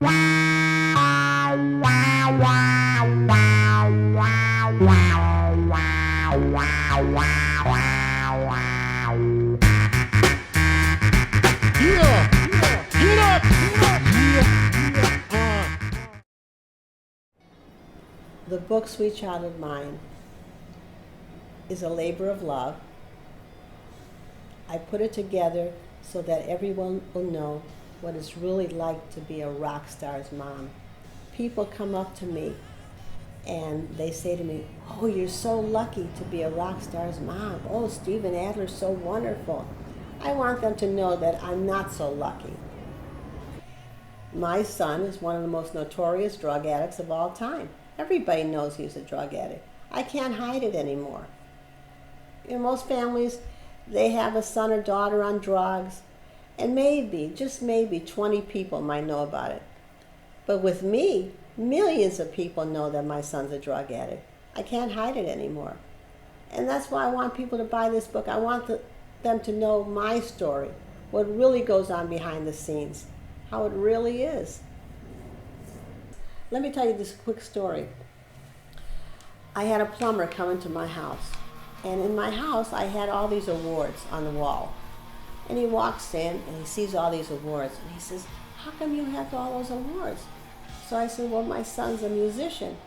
The book, Sweet Child of Mine, is a labor of love. I put it together so that everyone will know what it's really like to be a rock star's mom. People come up to me and they say to me, "Oh, you're so lucky to be a rock star's mom. Oh, Steven Adler's so wonderful." I want them to know that I'm not so lucky. My son is one of the most notorious drug addicts of all time. Everybody knows he's a drug addict. I can't hide it anymore. In most families, they have a son or daughter on drugs, and maybe, just maybe, 20 people might know about it. But with me, millions of people know that my son's a drug addict. I can't hide it anymore. And that's why I want people to buy this book. I want them to know my story, what really goes on behind the scenes, how it really is. Let me tell you this quick story. I had a plumber come into my house, and in my house I had all these awards on the wall. And he walks in and he sees all these awards and he says, "How come you have all those awards?" So I said, "Well, my son's a musician."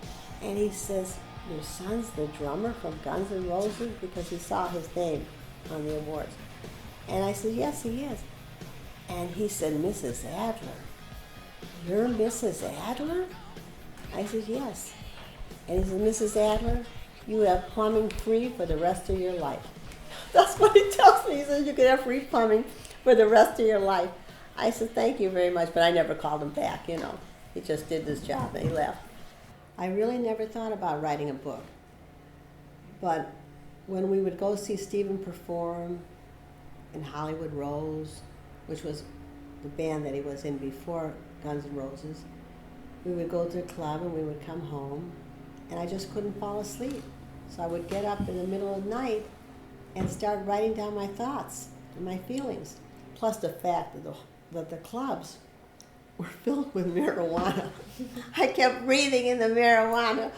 And he says, "Your son's the drummer from Guns N' Roses?" Because he saw his name on the awards. And I said, "Yes, he is." And he said, "Mrs. Adler, you're Mrs. Adler?" I said, "Yes." And he said, "Mrs. Adler, you have plumbing free for the rest of your life." That's what he tells me. He says, "You can have free plumbing for the rest of your life." I said, "Thank you very much," but I never called him back, you know. He just did this job and he left. I really never thought about writing a book. But when we would go see Steven perform in Hollywood Rose, which was the band that he was in before Guns N' Roses, we would go to the club and we would come home, and I just couldn't fall asleep. So I would get up in the middle of the night and start writing down my thoughts and my feelings, plus the fact that the clubs were filled with marijuana. I kept breathing in the marijuana,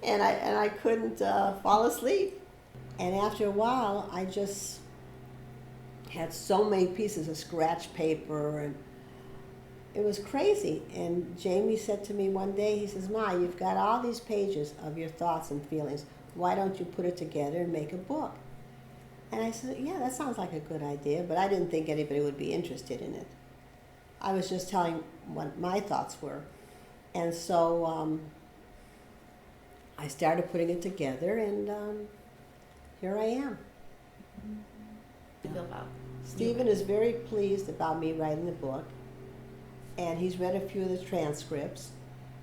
and I couldn't fall asleep. And after a while, I just had so many pieces of scratch paper, and it was crazy. And Jamie said to me one day, he says, "Ma, you've got all these pages of your thoughts and feelings. Why don't you put it together and make a book?" And I said, "Yeah, that sounds like a good idea," but I didn't think anybody would be interested in it. I was just telling what my thoughts were. And so I started putting it together, and here I am. Steven is very pleased about me writing the book, and he's read a few of the transcripts,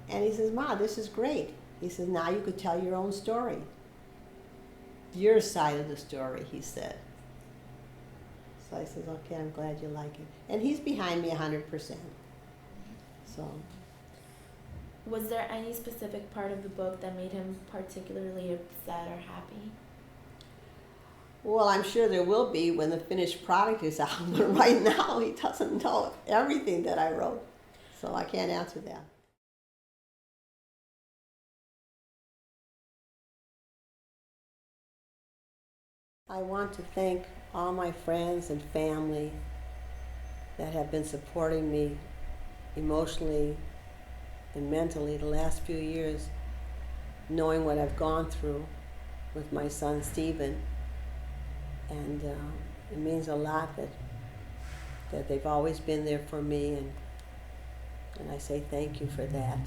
and he says, "Ma, this is great." He says, "Now you could tell your own story. Your side of the story," he said. So I said, "Okay, I'm glad you like it." And he's behind me 100%. So. Was there any specific part of the book that made him particularly upset or happy? Well, I'm sure there will be when the finished product is out, but right now he doesn't know everything that I wrote, so I can't answer that. I want to thank all my friends and family that have been supporting me emotionally and mentally the last few years, knowing what I've gone through with my son Steven. And it means a lot that they've always been there for me, and I say thank you for that.